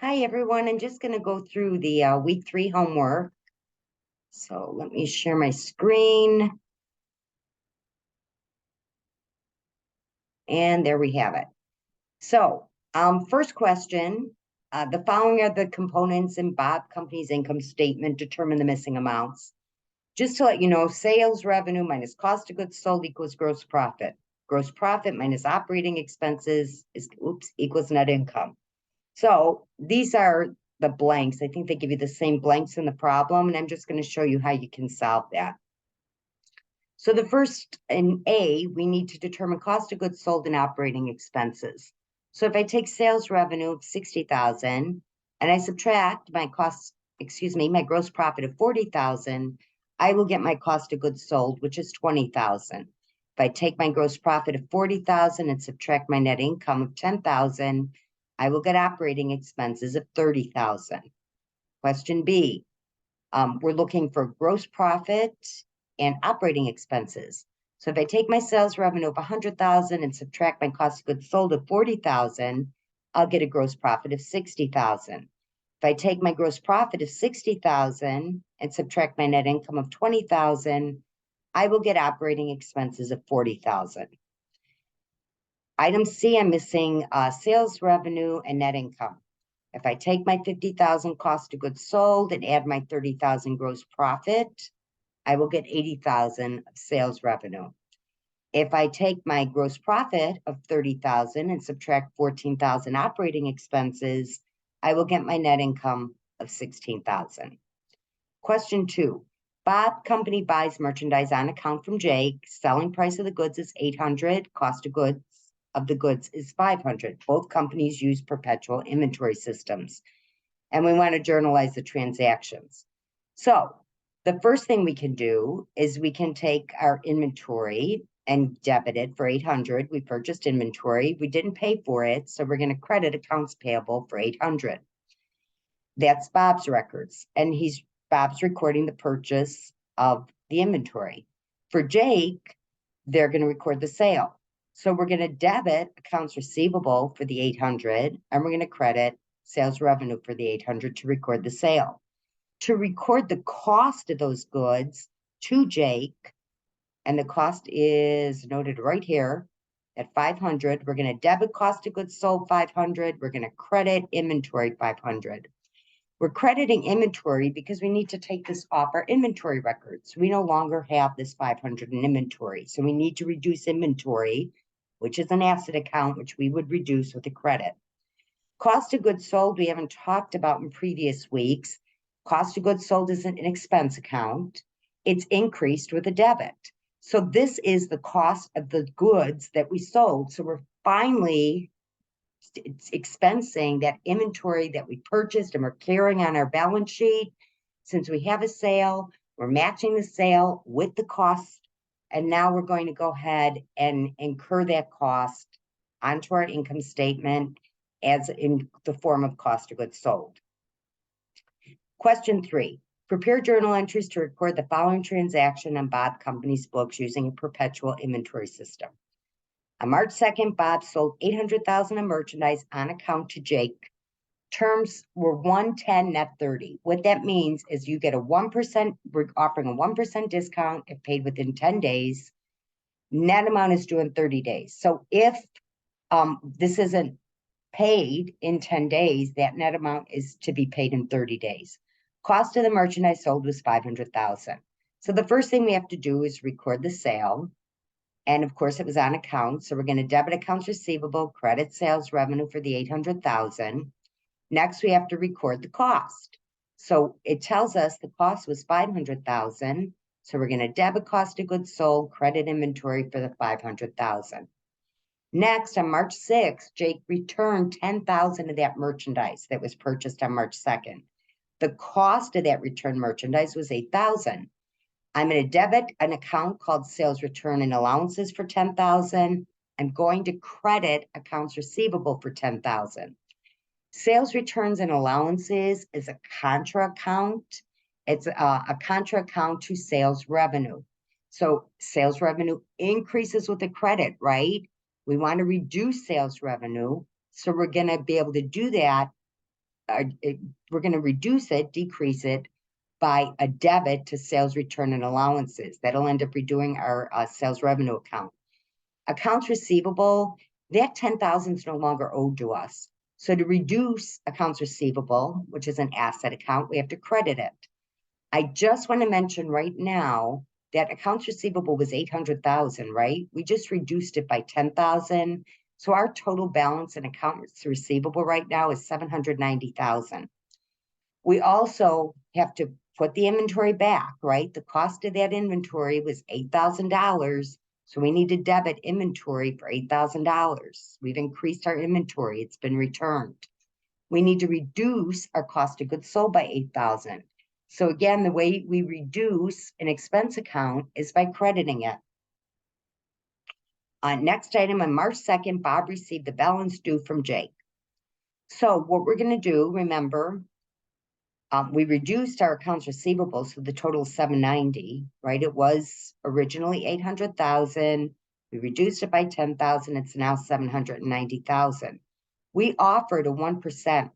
Hi, everyone. I'm just going to go through the week 3 homework. So let me share my screen. And there we have it. So first question, the following are the components in Bob Company's income statement. Determine the missing amounts. Just to let you know, sales revenue minus cost of goods sold equals gross profit. Gross profit minus operating expenses equals net income. So these are the blanks. I think they give you the same blanks in the problem, and I'm just going to show you how you can solve that. So the first, in A, we need to determine cost of goods sold and operating expenses. So if I take sales revenue of 60,000 and I subtract my my gross profit of 40,000, I will get my cost of goods sold, which is 20,000. If I take my gross profit of 40,000 and subtract my net income of 10,000, I will get operating expenses of 30,000. Question B, we're looking for gross profit and operating expenses. So if I take my sales revenue of 100,000 and subtract my cost of goods sold of 40,000, I'll get a gross profit of 60,000. If I take my gross profit of 60,000 and subtract my net income of 20,000, I will get operating expenses of 40,000. Item C, I'm missing sales revenue and net income. If I take my 50,000 cost of goods sold and add my 30,000 gross profit, I will get 80,000 of sales revenue. If I take my gross profit of 30,000 and subtract 14,000 operating expenses, I will get my net income of 16,000. Question 2, Bob Company buys merchandise on account from Jake. Selling price of the goods is 800, cost of goods of the goods is 500. Both companies use perpetual inventory systems, and we want to journalize the transactions. So the first thing we can do is we can take our inventory and debit it for 800. We purchased inventory. We didn't pay for it, so we're going to credit accounts payable for 800. That's Bob's records, and Bob's recording the purchase of the inventory. For Jake, they're going to record the sale. So we're going to debit accounts receivable for the 800, and we're going to credit sales revenue for the 800 to record the sale. To record the cost of those goods to Jake, and the cost is noted right here at 500, we're going to debit cost of goods sold 500, we're going to credit inventory 500. We're crediting inventory because we need to take this off our inventory records. We no longer have this 500 in inventory, so we need to reduce inventory, which is an asset account, which we would reduce with a credit. Cost of goods sold, we haven't talked about in previous weeks. Cost of goods sold is an expense account. It's increased with a debit. So this is the cost of the goods that we sold. So we're finally expensing that inventory that we purchased and we're carrying on our balance sheet. Since we have a sale, we're matching the sale with the cost. And now we're going to go ahead and incur that cost onto our income statement as in the form of cost of goods sold. Question 3, prepare journal entries to record the following transaction on Bob Company's books using a perpetual inventory system. On March 2nd, Bob sold 800,000 of merchandise on account to Jake. Terms were 110 net 30. What that means is you get a 1%, we're offering a 1% discount if paid within 10 days. Net amount is due in 30 days. So if this isn't paid in 10 days, that net amount is to be paid in 30 days. Cost of the merchandise sold was 500,000. So the first thing we have to do is record the sale. And of course, it was on account. So we're going to debit accounts receivable, credit sales revenue for the 800,000. Next, we have to record the cost. So it tells us the cost was 500,000. So we're going to debit cost of goods sold, credit inventory for the 500,000. Next, on March 6th, Jake returned 10,000 of that merchandise that was purchased on March 2nd. The cost of that returned merchandise was 8,000. I'm going to debit an account called sales return and allowances for 10,000. I'm going to credit accounts receivable for 10,000. Sales returns and allowances is a contra account. It's a contra account to sales revenue. So sales revenue increases with a credit, right? We want to reduce sales revenue. So we're going to be able to do that we're going to reduce it, decrease it by a debit to sales return and allowances. That'll end up redoing our sales revenue account. Accounts receivable, that 10,000 is no longer owed to us. So to reduce accounts receivable, which is an asset account, we have to credit it. I just want to mention right now that accounts receivable was 800,000, right? We just reduced it by 10,000. So our total balance in accounts receivable right now is 790,000. We also have to put the inventory back, right? The cost of that inventory was $8,000. So we need to debit inventory for $8,000. We've increased our inventory. It's been returned. We need to reduce our cost of goods sold by $8,000. So again, the way we reduce an expense account is by crediting it. Next item, on March 2nd, Bob received the balance due from Jake. So what we're going to do, remember, we reduced our accounts receivable, so the total is 790, right? It was originally 800,000. We reduced it by 10,000. It's now 790,000. We offered a 1%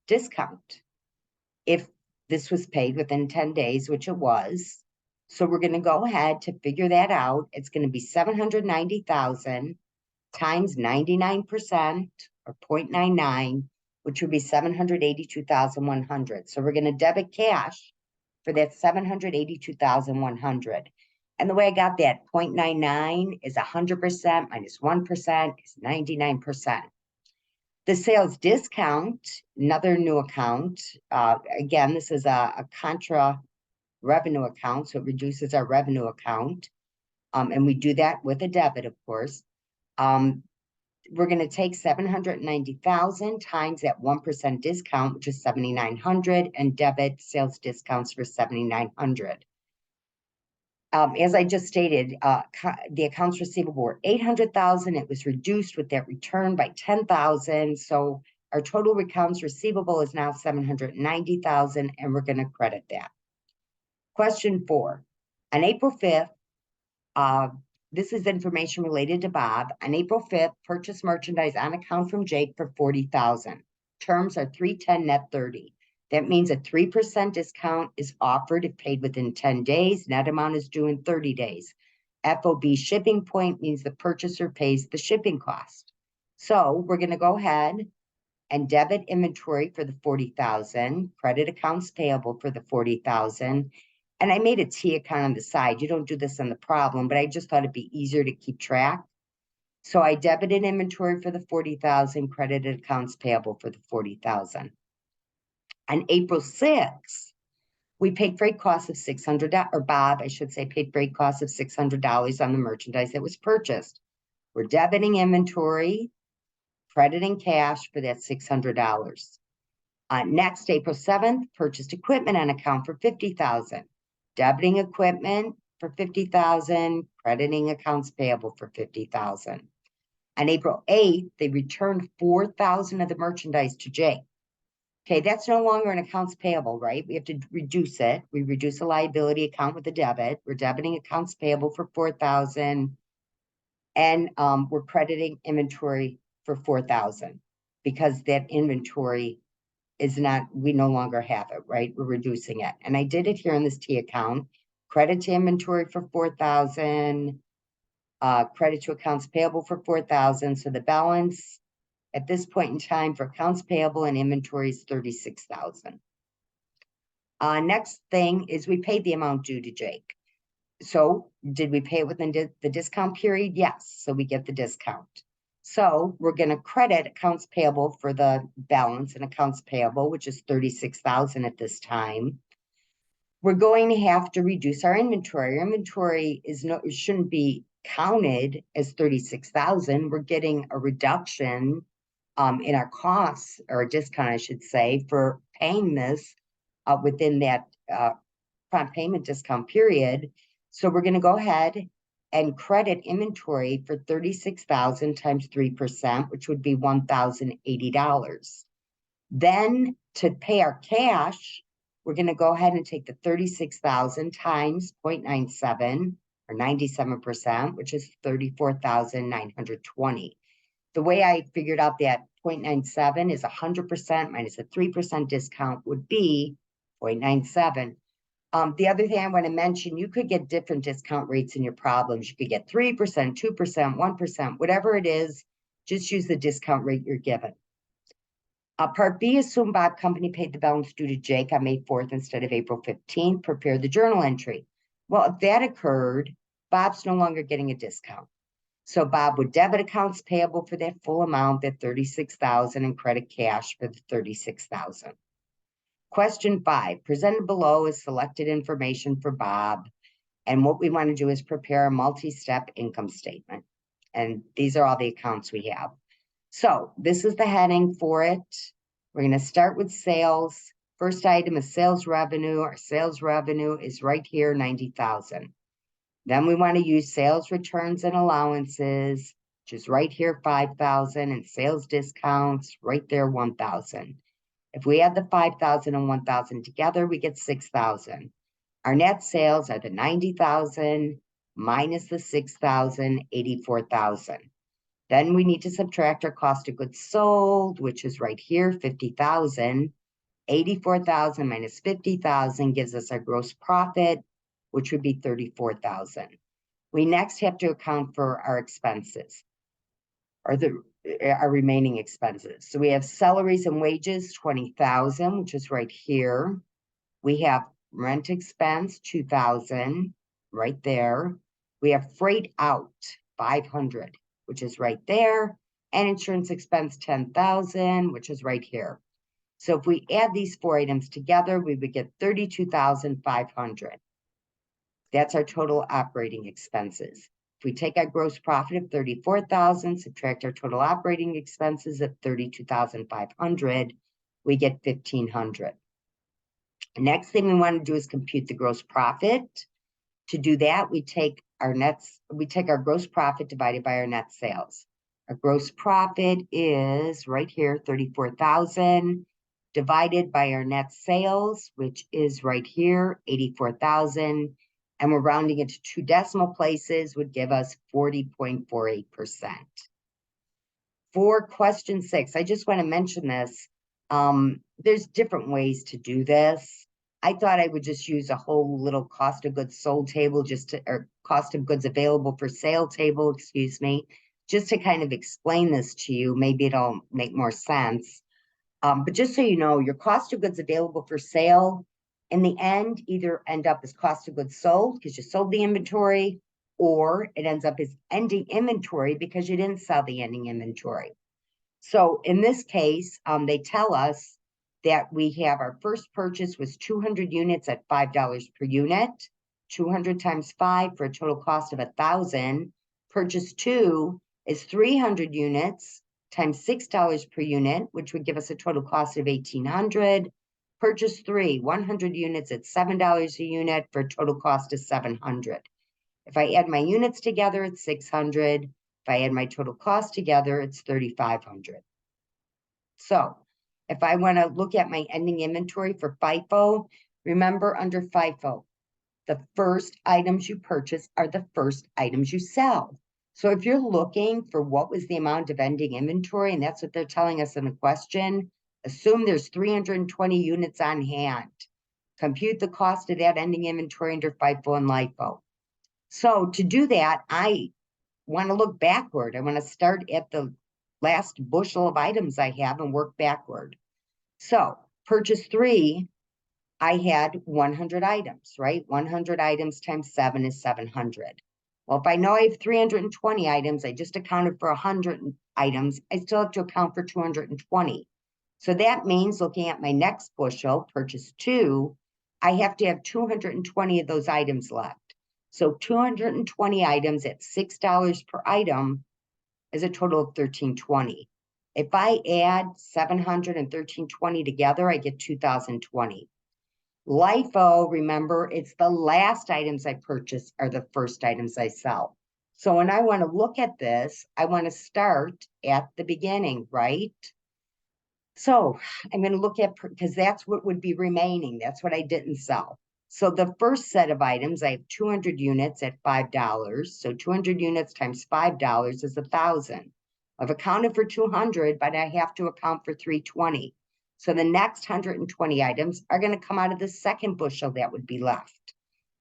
discount if this was paid within 10 days, which it was. So we're going to go ahead to figure that out. It's going to be 790,000 times 99% or 0.99, which would be 782,100. So we're going to debit cash for that 782,100. And the way I got that 0.99 is 100% minus 1% is 99%. The sales discount, another new account. Again, this is a contra revenue account, so it reduces our revenue account. And we do that with a debit, of course. We're going to take 790,000 times that 1% discount, which is 7,900, and debit sales discounts for 7,900. As I just stated, the accounts receivable were 800,000. It was reduced with that return by 10,000. So our total accounts receivable is now 790,000, and we're going to credit that. Question 4. On April 5th, this is information related to Bob. On April 5th, purchase merchandise on account from Jake for 40,000. Terms are 310 net 30. That means a 3% discount is offered if paid within 10 days. Net amount is due in 30 days. FOB shipping point means the purchaser pays the shipping cost. So we're going to go ahead and debit inventory for the 40,000, credit accounts payable for the 40,000. And I made a T account on the side. You don't do this on the problem, but I just thought it'd be easier to keep track. So I debited inventory for the 40,000, credited accounts payable for the 40,000. On April 6th, we paid freight costs of $600, or Bob, I should say, paid freight costs of $600 on the merchandise that was purchased. We're debiting inventory, crediting cash for that $600. Next, April 7th, purchased equipment on account for $50,000. Debiting equipment for $50,000, crediting accounts payable for $50,000. On April 8th, they returned 4,000 of the merchandise to Jake. Okay, that's no longer an accounts payable, right? We have to reduce it. We reduce a liability account with a debit. We're debiting accounts payable for 4,000, and we're crediting inventory for 4,000 because that inventory is not, we no longer have it, right? We're reducing it. And I did it here in this T account. Credit to inventory for 4,000, credit to accounts payable for 4,000. So the balance at this point in time for accounts payable and inventory is 36,000. Next thing is we paid the amount due to Jake. So did we pay it within the discount period? Yes. So we get the discount. So we're going to credit accounts payable for the balance in accounts payable, which is 36,000 at this time. We're going to have to reduce our inventory. Our inventory shouldn't be counted as 36,000. We're getting a reduction in our costs, or a discount, I should say, for paying this within that prompt payment discount period. So we're going to go ahead and credit inventory for 36,000 times 3%, which would be $1,080. Then to pay our cash, we're going to go ahead and take the 36,000 times 0.97 or 97%, which is 34,920. The way I figured out that 0.97 is 100% minus a 3% discount would be 0.97. The other thing I want to mention, you could get different discount rates in your problems. You could get 3%, 2%, 1%, whatever it is, just use the discount rate you're given. Part B, assume Bob Company paid the balance due to Jake on May 4th instead of April 15th. Prepare the journal entry. Well, if that occurred, Bob's no longer getting a discount. So Bob would debit accounts payable for that full amount, that $36,000, and credit cash for the $36,000. Question 5, presented below is selected information for Bob. And what we want to do is prepare a multi-step income statement. And these are all the accounts we have. So this is the heading for it. We're going to start with sales. First item is sales revenue. Our sales revenue is right here, $90,000. Then we want to use sales returns and allowances, which is right here, $5,000, and sales discounts right there, $1,000. If we add the $5,000 and $1,000 together, we get $6,000. Our net sales are the $90,000 minus the $6,000, $84,000. Then we need to subtract our cost of goods sold, which is right here, $50,000. $84,000 minus $50,000 gives us our gross profit, which would be $34,000. We next have to account for our expenses, or our remaining expenses. So we have salaries and wages, $20,000, which is right here. We have rent expense, $2,000, right there. We have freight out, $500, which is right there, and insurance expense, $10,000, which is right here. So if we add these 4 items together, we would get $32,500. That's our total operating expenses. If we take our gross profit of $34,000, subtract our total operating expenses of $32,500, we get $1,500. The next thing we want to do is compute the gross profit. To do that, we take our gross profit divided by our net sales. Our gross profit is right here, $34,000, divided by our net sales, which is right here, $84,000, and we're rounding it to 2 decimal places, would give us 40.48%. For question 6, I just want to mention this. There's different ways to do this. I thought I would just use a whole little cost of goods sold table, or cost of goods available for sale table, excuse me, just to kind of explain this to you. Maybe it'll make more sense. But just so you know, your cost of goods available for sale, in the end, either end up as cost of goods sold because you sold the inventory, or it ends up as ending inventory because you didn't sell the ending inventory. So in this case, they tell us that we have our first purchase was 200 units at $5 per unit, 200 times 5 for a total cost of $1,000. Purchase 2 is 300 units times $6 per unit, which would give us a total cost of $1,800. Purchase 3, 100 units at $7 a unit for a total cost of $700. If I add my units together, it's $600. If I add my total cost together, it's $3,500. So if I want to look at my ending inventory for FIFO, remember under FIFO, the first items you purchase are the first items you sell. So if you're looking for what was the amount of ending inventory, and that's what they're telling us in the question, assume there's 320 units on hand. Compute the cost of that ending inventory under FIFO and LIFO. So to do that, I want to look backward. I want to start at the last bushel of items I have and work backward. So purchase 3, I had 100 items, right? 100 items times 7 is 700. Well, if I know I have 320 items, I just accounted for 100 items, I still have to account for 220. So that means looking at my next bushel, purchase 2, I have to have 220 of those items left. So 220 items at $6 per item is a total of $1,320. If I add 700 and 1,320 together, I get 2,020. LIFO, remember, it's the last items I purchase are the first items I sell. So when I want to look at this, I want to start at the beginning, right? So I'm going to look at, because that's what would be remaining. That's what I didn't sell. So the first set of items, I have 200 units at $5. So 200 units times $5 is 1,000. I've accounted for 200, but I have to account for 320. So the next 120 items are going to come out of the second bushel that would be left.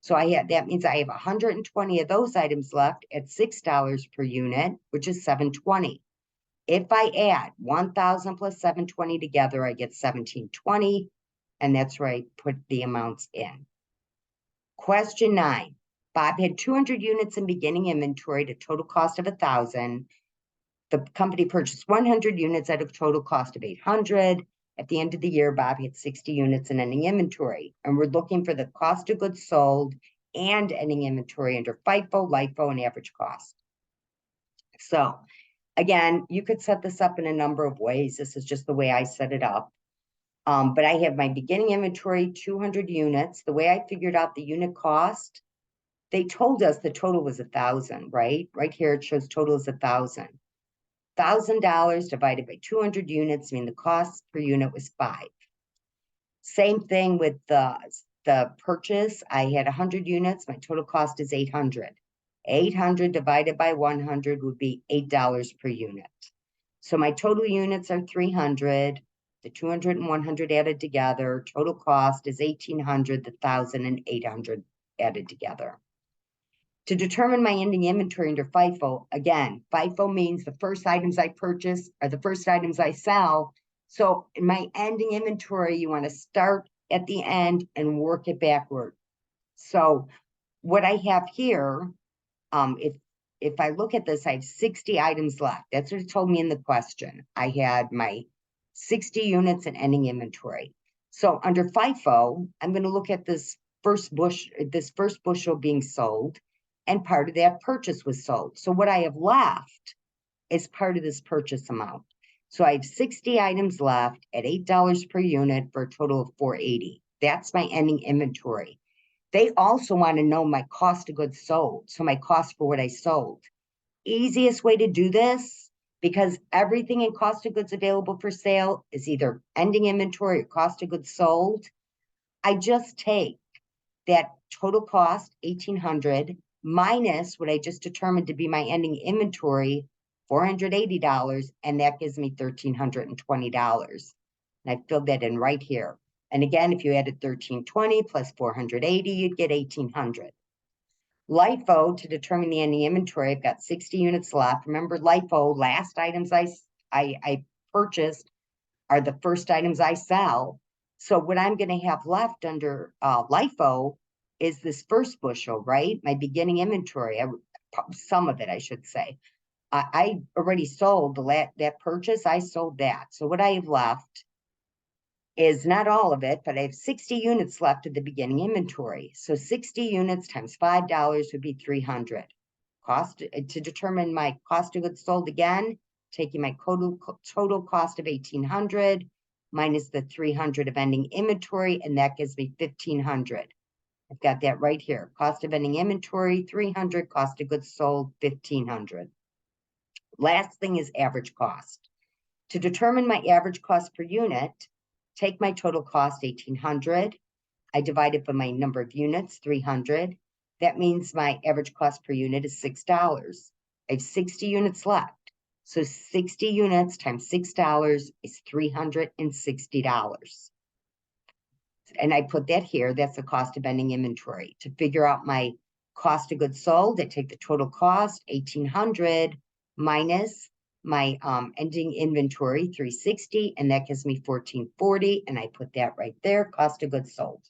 So that means I have 120 of those items left at $6 per unit, which is $7.20. If I add 1,000 plus 720 together, I get 1,720, and that's where I put the amounts in. Question 9. Bob had 200 units in beginning inventory at a total cost of 1,000. The company purchased 100 units at a total cost of 800. At the end of the year, Bob had 60 units in ending inventory, and we're looking for the cost of goods sold and ending inventory under FIFO, LIFO, and average cost. So again, you could set this up in a number of ways. This is just the way I set it up. But I have my beginning inventory, 200 units. The way I figured out the unit cost, they told us the total was 1,000, right? Right here, it shows total is 1,000. $1,000 divided by 200 units, I mean, the cost per unit was 5. Same thing with the purchase. I had 100 units. My total cost is 800. 800 divided by 100 would be $8 per unit. So my total units are 300. The 200 and 100 added together, total cost is 1,800, the 1,000 and 800 added together. To determine my ending inventory under FIFO, again, FIFO means the first items I purchase are the first items I sell. So in my ending inventory, you want to start at the end and work it backward. So what I have here, if I look at this, I have 60 items left. That's what it told me in the question. I had my 60 units in ending inventory. So under FIFO, I'm going to look at this first bushel being sold, and part of that purchase was sold. So what I have left is part of this purchase amount. So I have 60 items left at $8 per unit for a total of $480. That's my ending inventory. They also want to know my cost of goods sold, so my cost for what I sold. Easiest way to do this, because everything in cost of goods available for sale is either ending inventory or cost of goods sold, I just take that total cost, 1,800, minus what I just determined to be my ending inventory, $480, and that gives me $1,320. And I filled that in right here. And again, if you added 1,320 plus 480, you'd get 1,800. LIFO, to determine the ending inventory, I've got 60 units left. Remember, LIFO, last items I purchased are the first items I sell. So what I'm going to have left under LIFO is this first bushel, right? My beginning inventory, some of it, I should say. I already sold that purchase. I sold that. So what I have left is not all of it, but I have 60 units left at the beginning inventory. So 60 units times $5 would be 300. Cost to determine my cost of goods sold, again, taking my total cost of 1,800 minus the 300 of ending inventory, and that gives me 1,500. I've got that right here. Cost of ending inventory, 300, cost of goods sold, 1,500. Last thing is average cost. To determine my average cost per unit, take my total cost, 1,800. I divide it by my number of units, 300. That means my average cost per unit is $6. I have 60 units left. So 60 units times $6 is $360. And I put that here. That's the cost of ending inventory. To figure out my cost of goods sold, I take the total cost, 1,800, minus my ending inventory, 360, and that gives me 1,440, and I put that right there, cost of goods sold.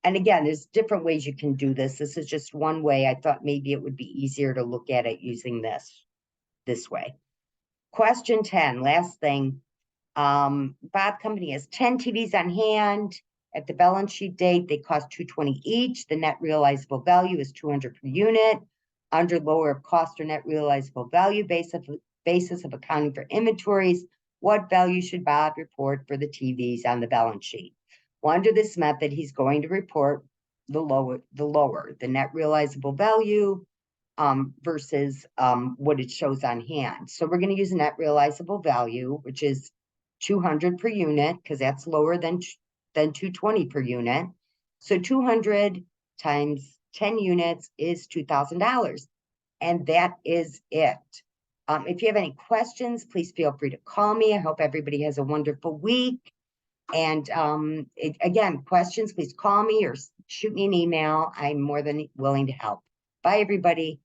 And again, there's different ways you can do this. This is just one way. I thought maybe it would be easier to look at it using this way. Question 10, last thing. Bob Company has 10 TVs on hand. At the balance sheet date, they cost $220 each. The net realizable value is $200 per unit. Under lower of cost or net realizable value basis of accounting for inventories, what value should Bob report for the TVs on the balance sheet? Well, under this method, he's going to report the lower, the net realizable value versus what it shows on hand. So we're going to use a net realizable value, which is 200 per unit, because that's lower than 220 per unit. So 200 times 10 units is $2,000. And that is it. If you have any questions, please feel free to call me. I hope everybody has a wonderful week. And again, questions, please call me or shoot me an email. I'm more than willing to help. Bye, everybody.